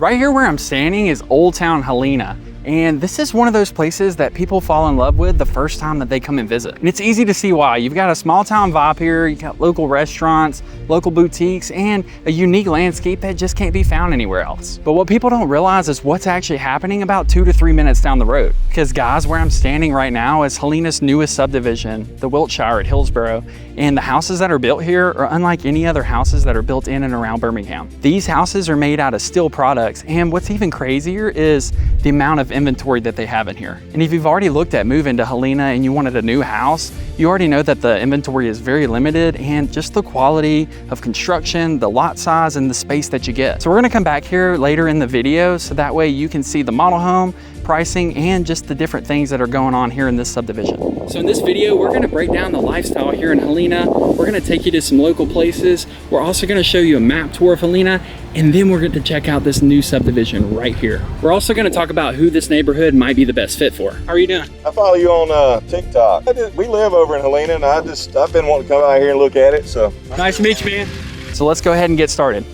Right here where I'm standing is Old Town Helena. And this is one of those places that people fall in love with the first time that they come and visit. And it's easy to see why. You've got a small town vibe here, you got local restaurants, local boutiques, and a unique landscape that just can't be found anywhere else. But what people don't realize is what's actually happening about 2 to 3 minutes down the road. Because guys, where I'm standing right now is Helena's newest subdivision, the Wiltshire at Hillsboro. And the houses that are built here are unlike any other houses that are built in and around Birmingham. These houses are made out of steel products, and what's even crazier is the amount of inventory that they have in here. And if you've already looked at moving to Helena and you wanted a new house, you already know that the inventory is very limited, and just the quality of construction, the lot size, and the space that you get. So we're gonna come back here later in the video so that way you can see the model home, pricing, and just the different things that are going on here in this subdivision. So in this video, we're gonna break down the lifestyle here in Helena. We're gonna take you to some local places. We're also gonna show you a map tour of Helena, and then we're going to check out this new subdivision right here. We're also going to talk about who this neighborhood might be the best fit for. How are you doing? I follow you on TikTok. We live over in Helena, and I've been wanting to come out here and look at it. So nice to meet you, man. So let's go ahead and get started.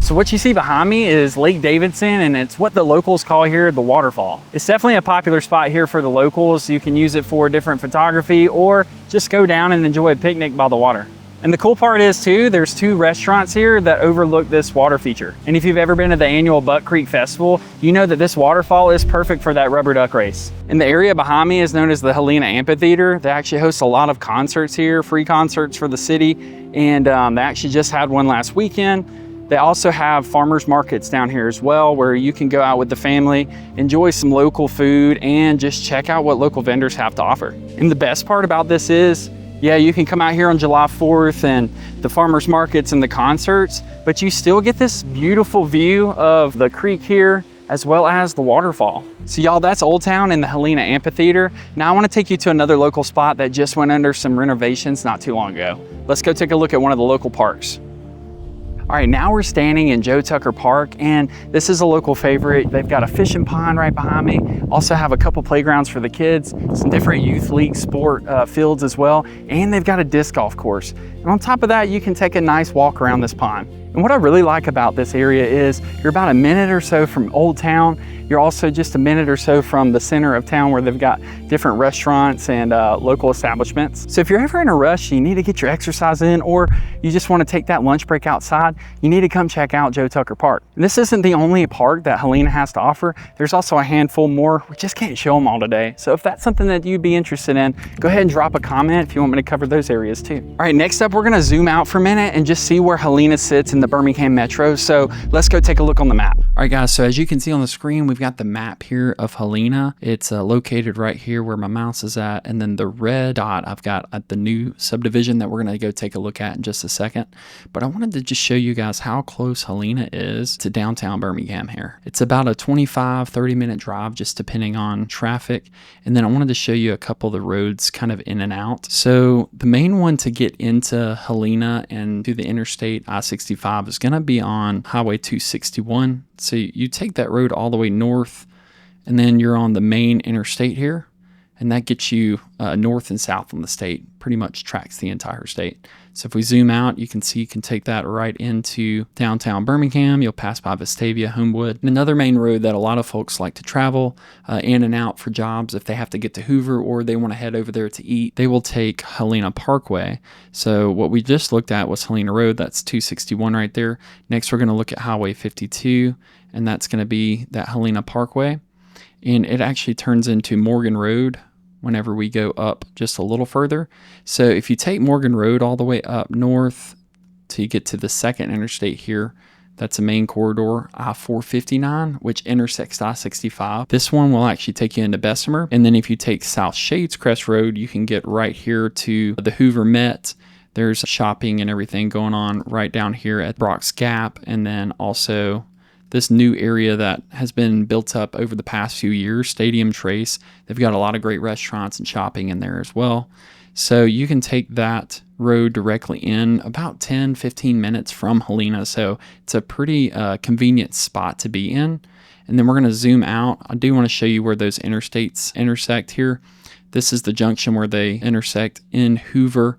So what you see behind me is Lake Davidson, and it's what the locals call here the waterfall. It's definitely a popular spot here for the locals. You can use it for different photography or just go down and enjoy a picnic by the water. And the cool part is too, there's 2 restaurants here that overlook this water feature. And if you've ever been to the annual Buck Creek Festival, you know that this waterfall is perfect for that rubber duck race. And the area behind me is known as the Helena Amphitheater. They actually host a lot of concerts here, free concerts for the city. And they actually just had one last weekend. They also have farmers markets down here as well, where you can go out with the family, enjoy some local food, and just check out what local vendors have to offer. And the best part about this is, yeah, you can come out here on July 4th and the farmers markets and the concerts, but you still get this beautiful view of the creek here as well as the waterfall. So y'all, that's Old Town and the Helena Amphitheater. Now I want to take you to another local spot that just went under some renovations not too long ago. Let's go take a look at one of the local parks. All right, now we're standing in Joe Tucker Park, and this is a local favorite. They've got a fishing pond right behind me. Also have a couple playgrounds for the kids, some different youth league sport fields as well, and they've got a disc golf course. And on top of that, you can take a nice walk around this pond. And what I really like about this area is you're about a minute or so from Old Town. You're also just a minute or so from the center of town where they've got different restaurants and local establishments. So if you're ever in a rush, you need to get your exercise in, or you just want to take that lunch break outside, you need to come check out Joe Tucker Park. And this isn't the only park that Helena has to offer. There's also a handful more. We just can't show them all today. So if that's something that you'd be interested in, go ahead and drop a comment if you want me to cover those areas too. All right, next up, we're going to zoom out for a minute and just see where Helena sits in the Birmingham metro. So let's go take a look on the map. All right, guys, so as you can see on the screen, we've got the map here of Helena. It's located right here where my mouse is at, and then the red dot I've got at the new subdivision that we're going to go take a look at in just a second. But I wanted to just show you guys how close Helena is to downtown Birmingham here. It's about a 25-30 minute drive, just depending on traffic. And then I wanted to show you a couple of the roads kind of in and out. So the main one to get into Helena and to the interstate I-65 is going to be on Highway 261. So you take that road all the way north, and then you're on the main interstate here, and that gets you north and south on the state, pretty much tracks the entire state. So if we zoom out, you can see you can take that right into downtown Birmingham. You'll pass by Vestavia, Homewood. Another main road that a lot of folks like to travel in and out for jobs if they have to get to Hoover or they want to head over there to eat, they will take Helena Parkway. So what we just looked at was Helena Road. That's 261 right there. Next, we're going to look at Highway 52, and that's going to be that Helena Parkway. And it actually turns into Morgan Road whenever we go up just a little further. So if you take Morgan Road all the way up north till you get to the second interstate here, that's a main corridor, I-459, which intersects I-65. This one will actually take you into Bessemer. And then if you take South Shades Crest Road, you can get right here to the Hoover Met. There's shopping and everything going on right down here at Brock's Gap. And then also this new area that has been built up over the past few years, Stadium Trace. They've got a lot of great restaurants and shopping in there as well. So you can take that road directly in about 10-15 minutes from Helena. So it's a pretty convenient spot to be in. And then we're going to zoom out. I do want to show you where those interstates intersect here. This is the junction where they intersect in Hoover.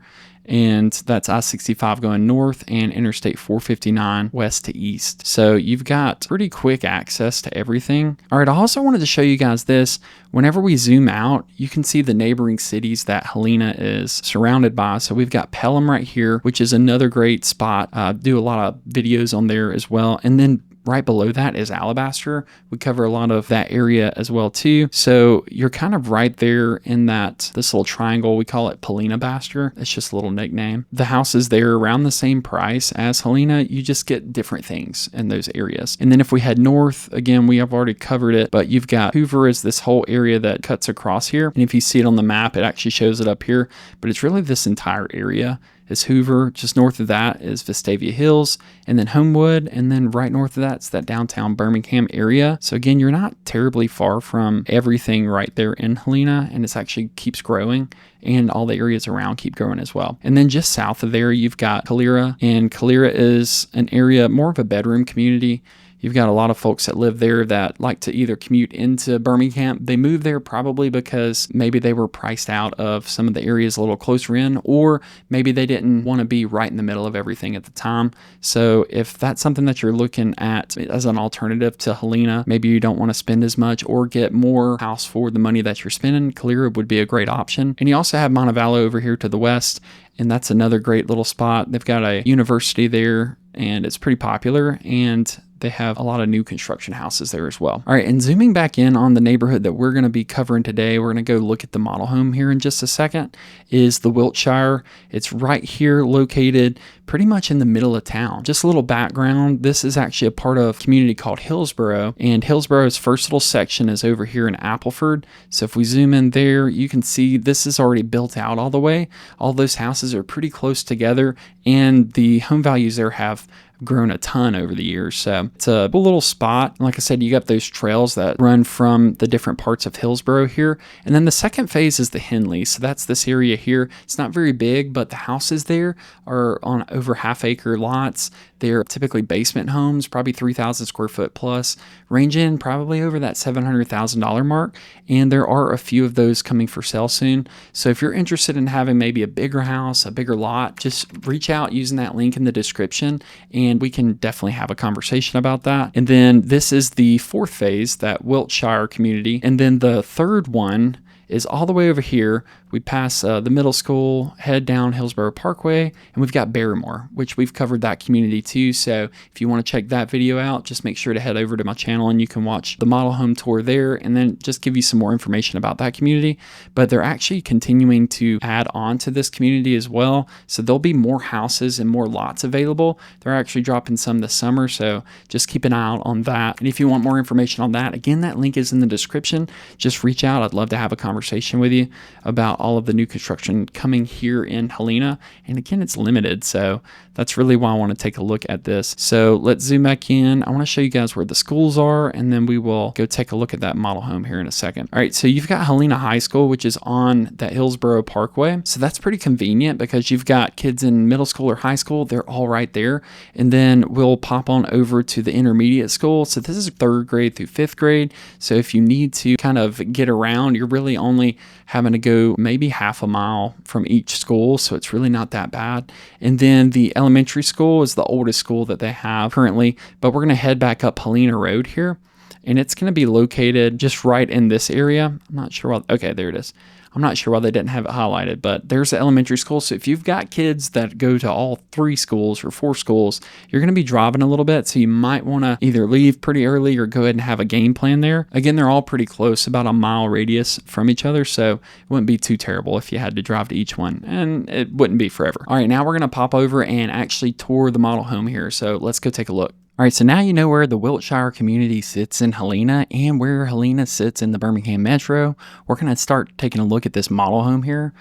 and that's I-65 going north and Interstate 459 west to east. So you've got pretty quick access to everything. All right, I also wanted to show you guys this. Whenever we zoom out, you can see the neighboring cities that Helena is surrounded by. So we've got Pelham right here, which is another great spot. Do a lot of videos on there as well. And then right below that is Alabaster. We cover a lot of that area as well too. So you're kind of right there in this little triangle. We call it Paulina-Baster. It's just a little nickname. The houses there around the same price as Helena. You just get different things in those areas. And then if we head north, again, we have already covered it, but you've got Hoover is this whole area that cuts across here. And if you see it on the map, it actually shows it up here, but it's really this entire area is Hoover. Just north of that is Vestavia Hills, and then Homewood, and then right north of that's that downtown Birmingham area. So again, you're not terribly far from everything right there in Helena, and it actually keeps growing, and all the areas around keep growing as well. And then just south of there, you've got Calera, and Calera is an area more of a bedroom community. You've got a lot of folks that live there that like to either commute into Birmingham. They moved there probably because maybe they were priced out of some of the areas a little closer in, or maybe they didn't want to be right in the middle of everything at the time. So if that's something that you're looking at as an alternative to Helena, maybe you don't want to spend as much or get more house for the money that you're spending, Calera would be a great option. And you also have Montevallo over here to the west, and that's another great little spot. They've got a university there, and it's pretty popular, and they have a lot of new construction houses there as well. All right, and zooming back in on the neighborhood that we're going to be covering today, we're going to go look at the model home here in just a second, is the Wiltshire. It's right here located pretty much in the middle of town. Just a little background, this is actually a part of a community called Hillsboro, and Hillsboro's first little section is over here in Appleford. So if we zoom in there, you can see this is already built out all the way. All those houses are pretty close together, and the home values there have grown a ton over the years. So it's a cool little spot. Like I said, you got those trails that run from the different parts of Hillsboro here. And then the second phase is the Henley. So that's this area here. It's not very big, but the houses there are on over half-acre lots. They're typically basement homes, probably 3,000 square foot plus, ranging probably over that $700,000 mark. And there are a few of those coming for sale soon. So if you're interested in having maybe a bigger house, a bigger lot, just reach out using that link in the description, and we can definitely have a conversation about that. And then this is the fourth phase, that Wiltshire community. And then the third one is all the way over here. We pass the middle school, head down Hillsboro Parkway, and we've got Barrymore, which we've covered that community too. So if you want to check that video out, just make sure to head over to my channel and you can watch the model home tour there, and then just give you some more information about that community. But they're actually continuing to add on to this community as well. So there'll be more houses and more lots available. They're actually dropping some this summer, so just keep an eye out on that. And if you want more information on that, again, that link is in the description. Just reach out. I'd love to have a conversation with you about all of the new construction coming here in Helena. And again, it's limited, so that's really why I want to take a look at this. So let's zoom back in. I want to show you guys where the schools are, and then we will go take a look at that model home here in a second. All right, so you've got Helena High School, which is on that Hillsboro Parkway. So that's pretty convenient because you've got kids in middle school or high school. They're all right there. And then we'll pop on over to the intermediate school. So this is 3rd grade through 5th grade. So if you need to kind of get around, you're really only having to go maybe half a mile from each school, so it's really not that bad. And then the elementary school is the oldest school that they have currently, but we're going to head back up Helena Road here, and it's going to be located just right in this area. I'm not sure why. Okay, there it is. I'm not sure why they didn't have it highlighted, but there's the elementary school. So if you've got kids that go to all 3 schools or 4 schools, you're going to be driving a little bit. So you might want to either leave pretty early or go ahead and have a game plan there. Again, they're all pretty close, about a mile radius from each other. So it wouldn't be too terrible if you had to drive to each one, and it wouldn't be forever. All right, now we're going to pop over and actually tour the model home here. So let's go take a look. All right, so now you know where the Wiltshire community sits in Helena and where Helena sits in the Birmingham Metro. We're going to start taking a look at this model home here.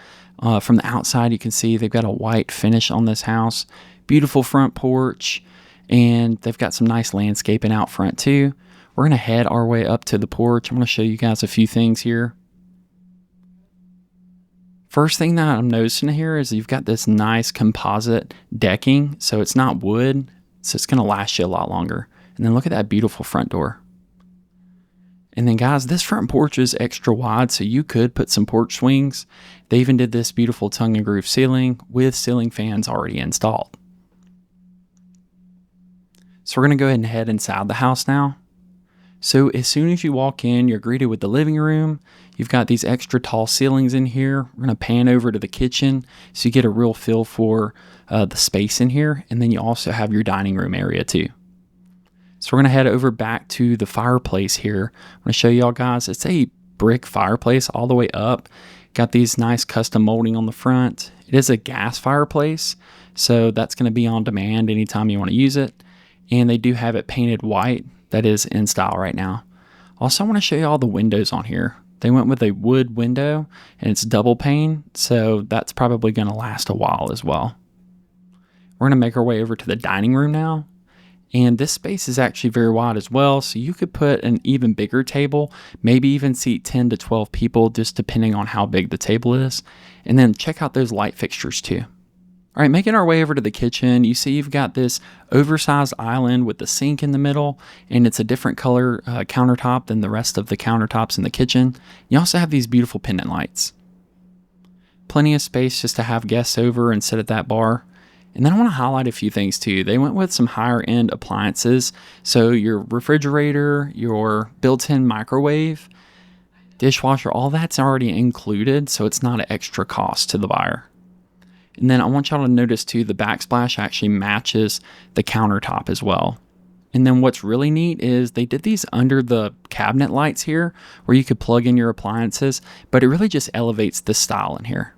From the outside, you can see they've got a white finish on this house. Beautiful front porch, and they've got some nice landscaping out front too. We're going to head our way up to the porch. I'm going to show you guys a few things here. First thing that I'm noticing here is you've got this nice composite decking, so it's not wood. So it's going to last you a lot longer. And then look at that beautiful front door. And then guys, this front porch is extra wide, so you could put some porch swings. They even did this beautiful tongue and groove ceiling with ceiling fans already installed. So we're going to go ahead and head inside the house now. So as soon as you walk in, you're greeted with the living room. You've got these extra tall ceilings in here. We're going to pan over to the kitchen so you get a real feel for the space in here. And then you also have your dining room area too. So we're going to head over back to the fireplace here. I'm going to show y'all guys, it's a brick fireplace all the way up. Got these nice custom molding on the front. It is a gas fireplace, so that's going to be on demand anytime you want to use it. And they do have it painted white. That is in style right now. Also, I want to show you all the windows on here. They went with a wood window and it's double pane, so that's probably going to last a while as well. We're going to make our way over to the dining room now. And this space is actually very wide as well, so you could put an even bigger table, maybe even seat 10 to 12 people, just depending on how big the table is. And then check out those light fixtures too. All right, making our way over to the kitchen, you see you've got this oversized island with the sink in the middle, and it's a different color countertop than the rest of the countertops in the kitchen. You also have these beautiful pendant lights. Plenty of space just to have guests over and sit at that bar. And then I want to highlight a few things too. They went with some higher end appliances. So your refrigerator, your built-in microwave, dishwasher, all that's already included. So it's not an extra cost to the buyer. And then I want y'all to notice too, the backsplash actually matches the countertop as well. And then what's really neat is they did these under the cabinet lights here where you could plug in your appliances, but it really just elevates the style in here.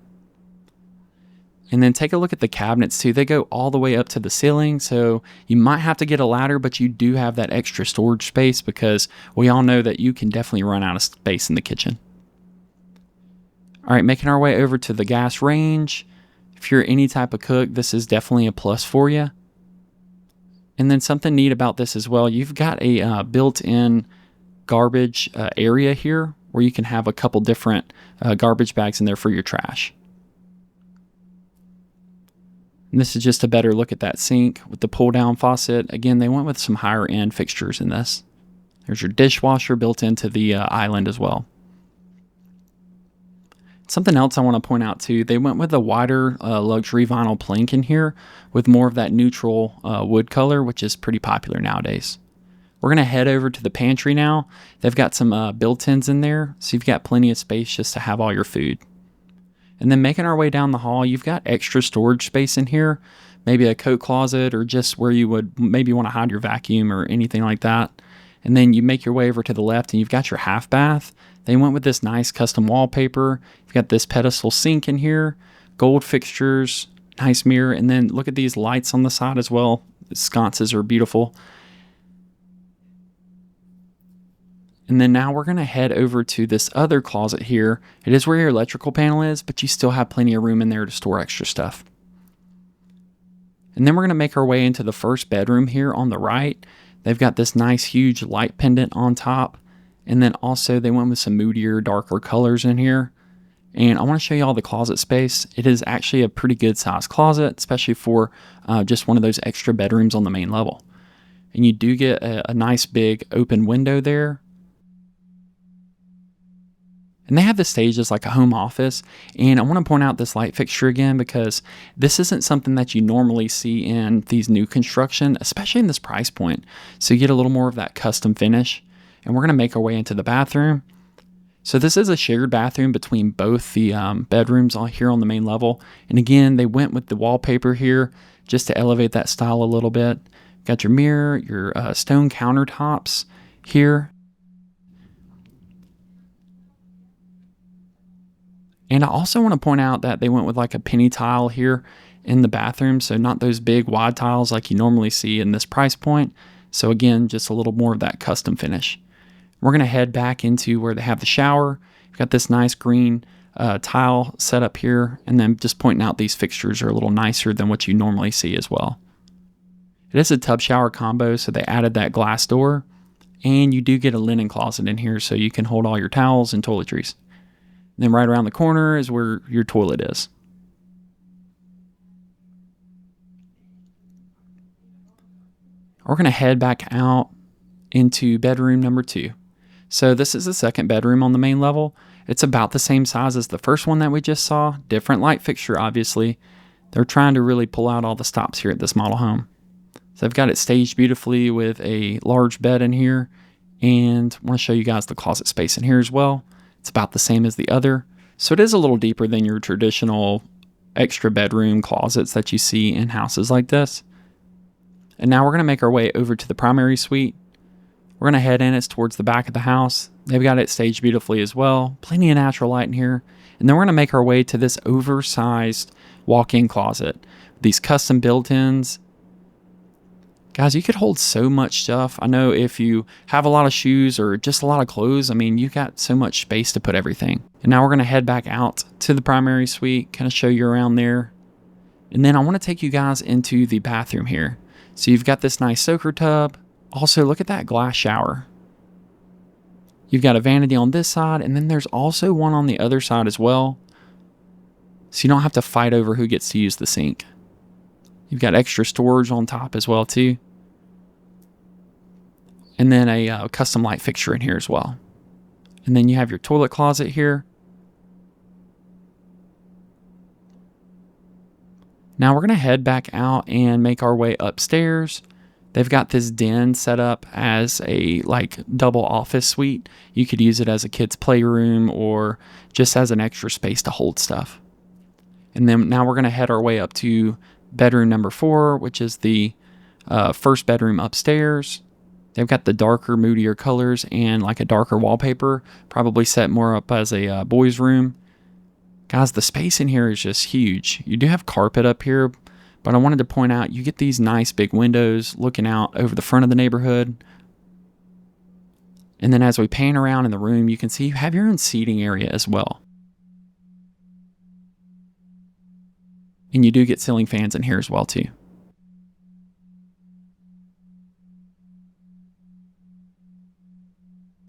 And then take a look at the cabinets too. They go all the way up to the ceiling, so you might have to get a ladder, but you do have that extra storage space because we all know that you can definitely run out of space in the kitchen. All right, making our way over to the gas range. If you're any type of cook, this is definitely a plus for you. And then something neat about this as well, you've got a built-in garbage area here where you can have a couple different garbage bags in there for your trash. And this is just a better look at that sink with the pull-down faucet. Again, they went with some higher-end fixtures in this. There's your dishwasher built into the island as well. Something else I want to point out too, they went with a wider luxury vinyl plank in here with more of that neutral wood color, which is pretty popular nowadays. We're going to head over to the pantry now. They've got some built-ins in there, so you've got plenty of space just to have all your food. And then making our way down the hall, you've got extra storage space in here, maybe a coat closet or just where you would maybe want to hide your vacuum or anything like that. And then you make your way over to the left and you've got your half bath. They went with this nice custom wallpaper. You've got this pedestal sink in here, gold fixtures, nice mirror, and then look at these lights on the side as well. The sconces are beautiful. And then now we're going to head over to this other closet here. It is where your electrical panel is, but you still have plenty of room in there to store extra stuff. And then we're going to make our way into the first bedroom here on the right. They've got this nice huge light pendant on top. And then also they went with some moodier, darker colors in here. And I want to show you all the closet space. It is actually a pretty good sized closet, especially for just one of those extra bedrooms on the main level. And you do get a nice big open window there. And they have the stage as like a home office. And I want to point out this light fixture again because this isn't something that you normally see in these new construction, especially in this price point. So you get a little more of that custom finish. And we're going to make our way into the bathroom. So this is a shared bathroom between both the bedrooms here on the main level. And again, they went with the wallpaper here just to elevate that style a little bit. Got your mirror, your stone countertops here. And I also want to point out that they went with like a penny tile here in the bathroom. So not those big wide tiles like you normally see in this price point. So again, just a little more of that custom finish. We're going to head back into where they have the shower. We've got this nice green tile set up here. And then just pointing out these fixtures are a little nicer than what you normally see as well. It is a tub shower combo. So they added that glass door. And you do get a linen closet in here so you can hold all your towels and toiletries. And then right around the corner is where your toilet is. We're going to head back out into bedroom number 2. So this is the second bedroom on the main level. It's about the same size as the first one that we just saw. Different light fixture, obviously. They're trying to really pull out all the stops here at this model home. So I've got it staged beautifully with a large bed in here. And I want to show you guys the closet space in here as well. It's about the same as the other. So it is a little deeper than your traditional extra bedroom closets that you see in houses like this. And now we're going to make our way over to the primary suite. We're going to head in. It's towards the back of the house. They've got it staged beautifully as well. Plenty of natural light in here. And then we're going to make our way to this oversized walk-in closet. These custom built-ins. Guys, you could hold so much stuff. I know if you have a lot of shoes or just a lot of clothes, I mean, you got so much space to put everything. And now we're going to head back out to the primary suite, kind of show you around there. And then I want to take you guys into the bathroom here. So you've got this nice soaker tub. Also, look at that glass shower. You've got a vanity on this side, and then there's also one on the other side as well. So you don't have to fight over who gets to use the sink. You've got extra storage on top as well too. And then a custom light fixture in here as well. And then you have your toilet closet here. Now we're going to head back out and make our way upstairs. They've got this den set up as a like double office suite. You could use it as a kid's playroom or just as an extra space to hold stuff. And then now we're going to head our way up to bedroom number 4, which is the first bedroom upstairs. They've got the darker, moodier colors and like a darker wallpaper, probably set more up as a boys' room. Guys, the space in here is just huge. You do have carpet up here, but I wanted to point out you get these nice big windows looking out over the front of the neighborhood. And then as we pan around in the room, you can see you have your own seating area as well. And you do get ceiling fans in here as well too.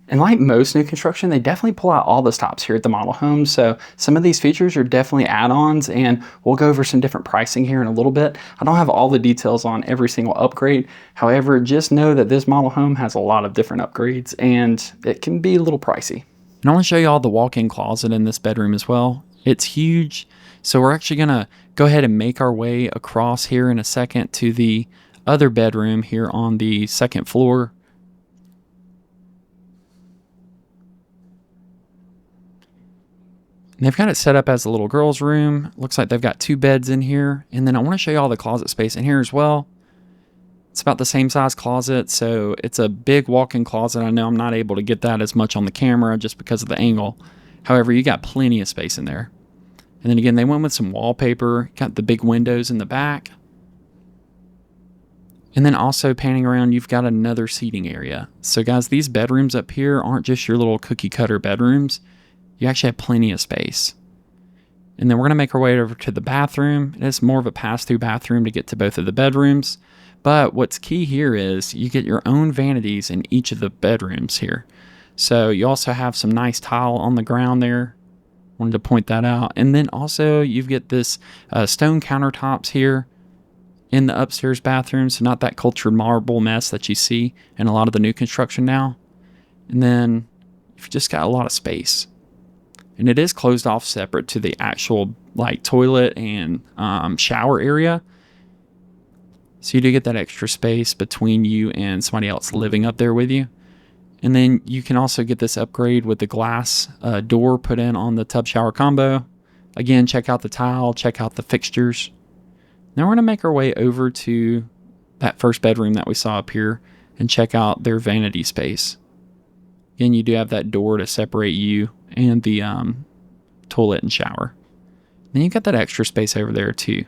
And like most new construction, they definitely pull out all the stops here at the model home. So some of these features are definitely add-ons, and we'll go over some different pricing here in a little bit. I don't have all the details on every single upgrade. However, just know that this model home has a lot of different upgrades, and it can be a little pricey. And I want to show you all the walk-in closet in this bedroom as well. It's huge. So we're actually going to go ahead and make our way across here in a second to the other bedroom here on the second floor. And they've got it set up as a little girl's room. Looks like they've got 2 beds in here. And then I want to show you all the closet space in here as well. It's about the same size closet, so it's a big walk-in closet. I know I'm not able to get that as much on the camera just because of the angle. However, you got plenty of space in there. And then again, they went with some wallpaper, got the big windows in the back. And then also panning around, you've got another seating area. So guys, these bedrooms up here aren't just your little cookie cutter bedrooms. You actually have plenty of space. And then we're going to make our way over to the bathroom. It's more of a pass-through bathroom to get to both of the bedrooms. But what's key here is you get your own vanities in each of the bedrooms here. So you also have some nice tile on the ground there. Wanted to point that out. And then also you get this stone countertops here in the upstairs bathroom. So not that cultured marble mess that you see in a lot of the new construction now. And then you've just got a lot of space. And it is closed off separate to the actual like toilet and shower area. So you do get that extra space between you and somebody else living up there with you. And then you can also get this upgrade with the glass door put in on the tub shower combo. Again, check out the tile, check out the fixtures. Now we're going to make our way over to that first bedroom that we saw up here and check out their vanity space. Again, you do have that door to separate you and the toilet and shower. Then you've got that extra space over there too.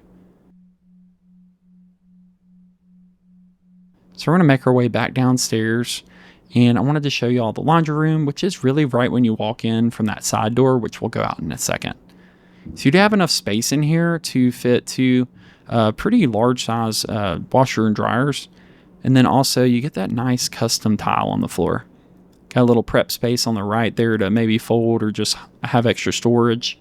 So we're going to make our way back downstairs. And I wanted to show you all the laundry room, which is really right when you walk in from that side door, which we'll go out in a second. So you do have enough space in here to fit 2 pretty large size washer and dryers. And then also you get that nice custom tile on the floor. Got a little prep space on the right there to maybe fold or just have extra storage.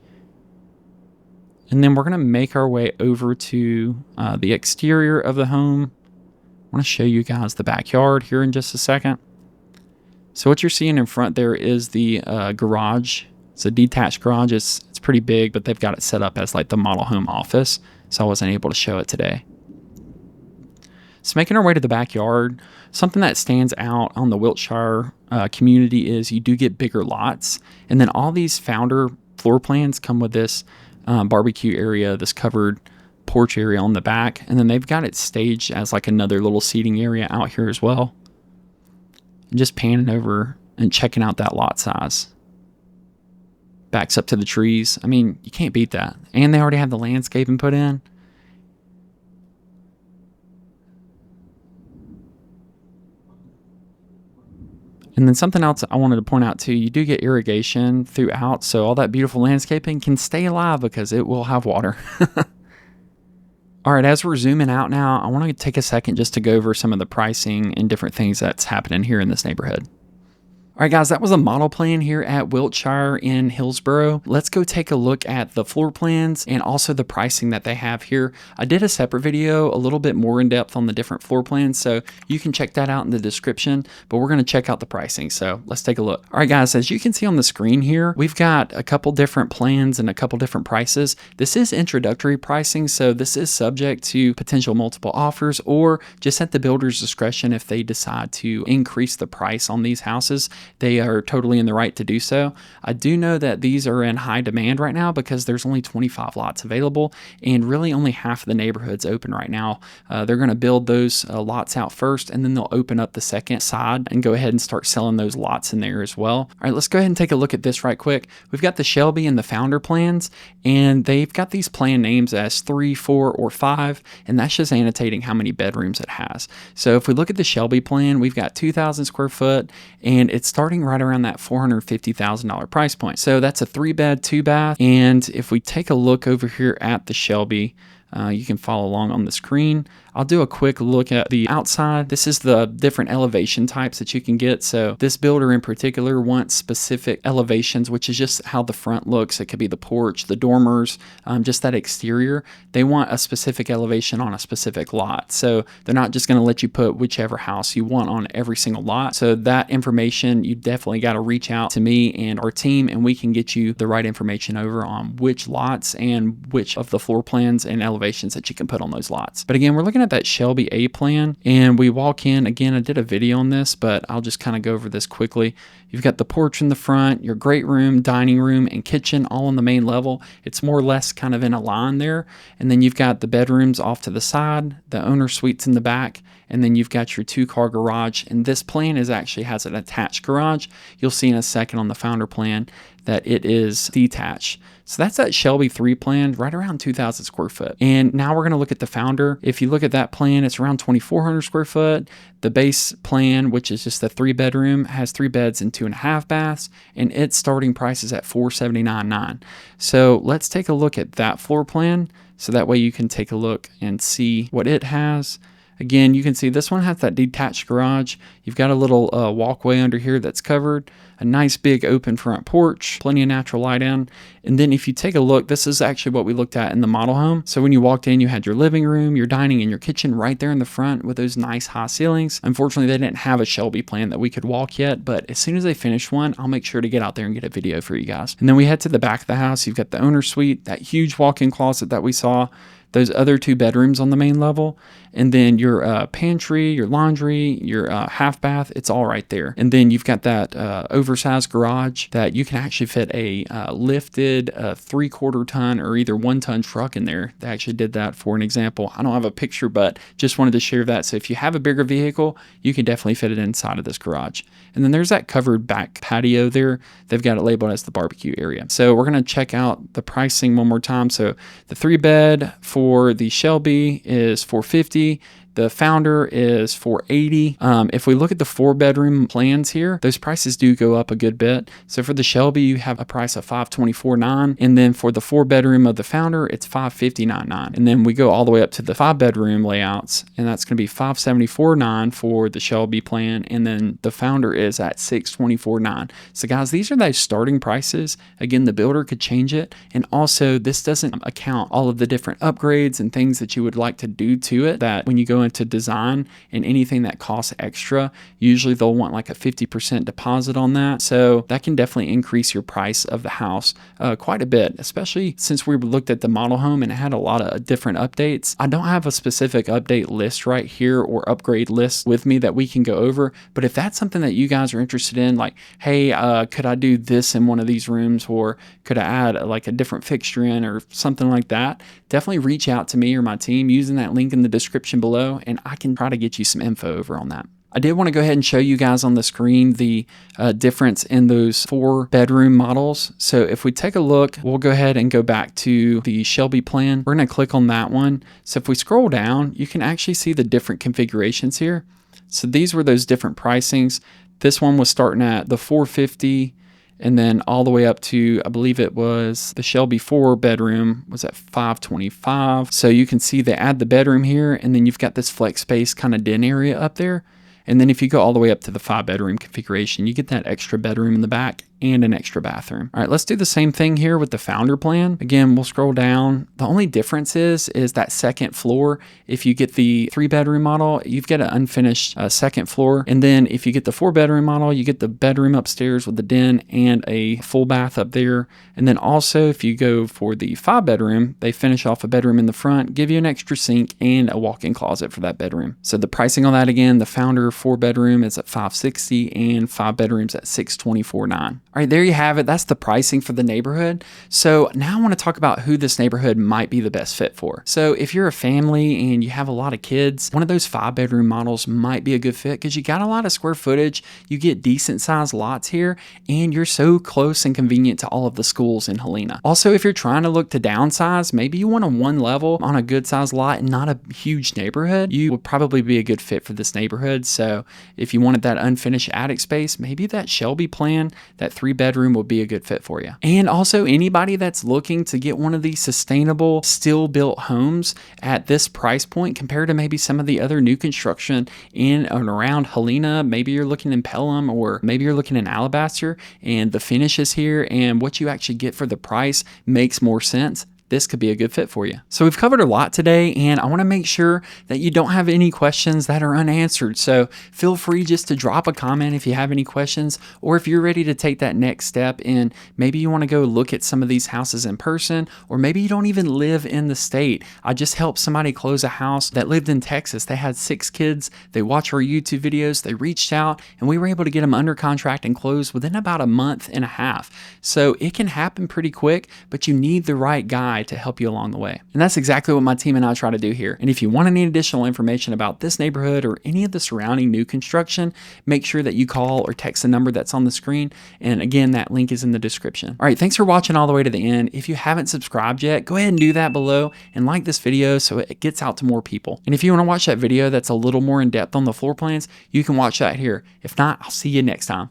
And then we're going to make our way over to the exterior of the home. I want to show you guys the backyard here in just a second. So what you're seeing in front there is the garage. It's a detached garage. It's pretty big, but they've got it set up as like the model home office. So I wasn't able to show it today. So making our way to the backyard, something that stands out on the Wiltshire community is you do get bigger lots. And then all these founder floor plans come with this barbecue area, this covered porch area on the back. And then they've got it staged as like another little seating area out here as well. And just panning over and checking out that lot size. Backs up to the trees. I mean, you can't beat that. And they already have the landscaping put in. And then something else I wanted to point out too, you do get irrigation throughout, so all that beautiful landscaping can stay alive because it will have water. All right, as we're zooming out now, I want to take a second just to go over some of the pricing and different things that's happening here in this neighborhood. All right, guys, that was a model plan here at Wiltshire in Hillsboro. Let's go take a look at the floor plans and also the pricing that they have here. I did a separate video a little bit more in depth on the different floor plans, so you can check that out in the description, but we're going to check out the pricing. So let's take a look. All right, guys, as you can see on the screen here, we've got a couple different plans and a couple different prices. This is introductory pricing, so this is subject to potential multiple offers or just at the builder's discretion if they decide to increase the price on these houses. They are totally in the right to do so. I do know that these are in high demand right now because there's only 25 lots available and really only half of the neighborhood's open right now. They're going to build those lots out first and then they'll open up the second side and go ahead and start selling those lots in there as well. All right, let's go ahead and take a look at this right quick. We've got the Shelby and the Founder plans, and they've got these plan names as 3, 4, or 5, and that's just annotating how many bedrooms it has. So if we look at the Shelby plan, we've got 2,000 square foot and it's starting right around that $450,000 price point. So that's a 3-bed, 2-bath. And if we take a look over here at the Shelby, you can follow along on the screen. I'll do a quick look at the outside. This is the different elevation types that you can get. So this builder in particular wants specific elevations, which is just how the front looks. It could be the porch, the dormers, just that exterior. They want a specific elevation on a specific lot. So they're not just going to let you put whichever house you want on every single lot. So that information, you definitely got to reach out to me and our team, and we can get you the right information over on which lots and which of the floor plans and elevations that you can put on those lots. But again, we're looking at that Shelby A plan, and we walk in. Again, I did a video on this, but I'll just kind of go over this quickly. You've got the porch in the front, your great room, dining room, and kitchen all on the main level. It's more or less kind of in a line there. And then you've got the bedrooms off to the side, the owner suites in the back, and then you've got your 2-car garage. And this plan actually has an attached garage. You'll see in a second on the Founder plan that it is detached. So that's that Shelby 3 plan, right around 2,000 square foot. And now we're going to look at the Founder. If you look at that plan, it's around 2,400 square foot. The base plan, which is just a 3-bedroom, has 3 beds and 2.5 baths, and its starting price is at $479,900. So let's take a look at that floor plan, so that way you can take a look and see what it has. Again, you can see this one has that detached garage. You've got a little walkway under here that's covered, a nice big open front porch, plenty of natural light in. And then if you take a look, this is actually what we looked at in the model home. So when you walked in, you had your living room, your dining, and your kitchen right there in the front with those nice high ceilings. Unfortunately, they didn't have a Shelby plan that we could walk yet, but as soon as they finish one, I'll make sure to get out there and get a video for you guys. And then we head to the back of the house. You've got the owner suite, that huge walk-in closet that we saw, those other 2 bedrooms on the main level, and then your pantry, your laundry, your half bath, it's all right there. And then you've got that oversized garage that you can actually fit a lifted 3/4 ton or either 1-ton truck in there. They actually did that for an example. I don't have a picture, but just wanted to share that. So if you have a bigger vehicle, you can definitely fit it inside of this garage. And then there's that covered back patio there. They've got it labeled as the barbecue area. So we're going to check out the pricing one more time. So the 3-bed for the Shelby is $450. The Founder is $480. If we look at the 4-bedroom plans here, those prices do go up a good bit. So for the Shelby, you have a price of $524,900, and then for the 4-bedroom of the Founder, it's $559,900. And then we go all the way up to the 5-bedroom layouts, and that's going to be $574,900 for the Shelby plan, and then the Founder is at $624,900. So guys, these are those starting prices. Again, the builder could change it, and also this doesn't account all of the different upgrades and things that you would like to do to it. That when you go into design and anything that costs extra, usually they'll want like a 50% deposit on that. So that can definitely increase your price of the house quite a bit, especially since we looked at the model home and it had a lot of different updates. I don't have a specific update list right here or upgrade list with me that we can go over, but if that's something that you guys are interested in, like, hey, could I do this in one of these rooms, or could I add like a different fixture in or something like that, definitely reach out to me or my team using that link in the description below, and I can try to get you some info over on that. I did want to go ahead and show you guys on the screen the difference in those 4-bedroom models. So if we take a look, we'll go ahead and go back to the Shelby plan. We're going to click on that one. So if we scroll down, you can actually see the different configurations here. So these were those different pricings. This one was starting at the $450, and then all the way up to, I believe it was the Shelby 4-bedroom was at $525. So you can see they add the bedroom here, and then you've got this flex space kind of den area up there. And then if you go all the way up to the 5-bedroom configuration, you get that extra bedroom in the back and an extra bathroom. All right, let's do the same thing here with the founder plan. Again, we'll scroll down. The only difference is that second floor. If you get the 3-bedroom model, you've got an unfinished second floor. And then if you get the 4-bedroom model, you get the bedroom upstairs with the den and a full bath up there. And then also if you go for the 5-bedroom, they finish off a bedroom in the front, give you an extra sink and a walk-in closet for that bedroom. So the pricing on that, again, the founder 4-bedroom is at $560 and 5 bedrooms at $624.9. All right, there you have it. That's the pricing for the neighborhood. So now I want to talk about who this neighborhood might be the best fit for. So if you're a family and you have a lot of kids, one of those 5-bedroom models might be a good fit because you got a lot of square footage, you get decent sized lots here, and you're so close and convenient to all of the schools in Helena. Also, if you're trying to look to downsize, maybe you want a 1 level on a good sized lot and not a huge neighborhood, you would probably be a good fit for this neighborhood. So if you wanted that unfinished attic space, maybe that Shelby plan, that 3-bedroom would be a good fit for you. And also anybody that's looking to get one of these sustainable, still built homes at this price point compared to maybe some of the other new construction in and around Helena, maybe you're looking in Pelham or maybe you're looking in Alabaster, and the finishes here and what you actually get for the price makes more sense, this could be a good fit for you. So we've covered a lot today, and I want to make sure that you don't have any questions that are unanswered. So feel free just to drop a comment if you have any questions, or if you're ready to take that next step and maybe you want to go look at some of these houses in person, or maybe you don't even live in the state. I just helped somebody close a house that lived in Texas. They had 6 kids. They watch our YouTube videos. They reached out and we were able to get them under contract and close within about a month and a half. So it can happen pretty quick, but you need the right guy to help you along the way. And that's exactly what my team and I try to do here. And if you want any additional information about this neighborhood or any of the surrounding new construction, make sure that you call or text the number that's on the screen. And again, that link is in the description. All right, thanks for watching all the way to the end. If you haven't subscribed yet, go ahead and do that below and like this video so it gets out to more people. And if you want to watch that video that's a little more in depth on the floor plans, you can watch that here. If not, I'll see you next time.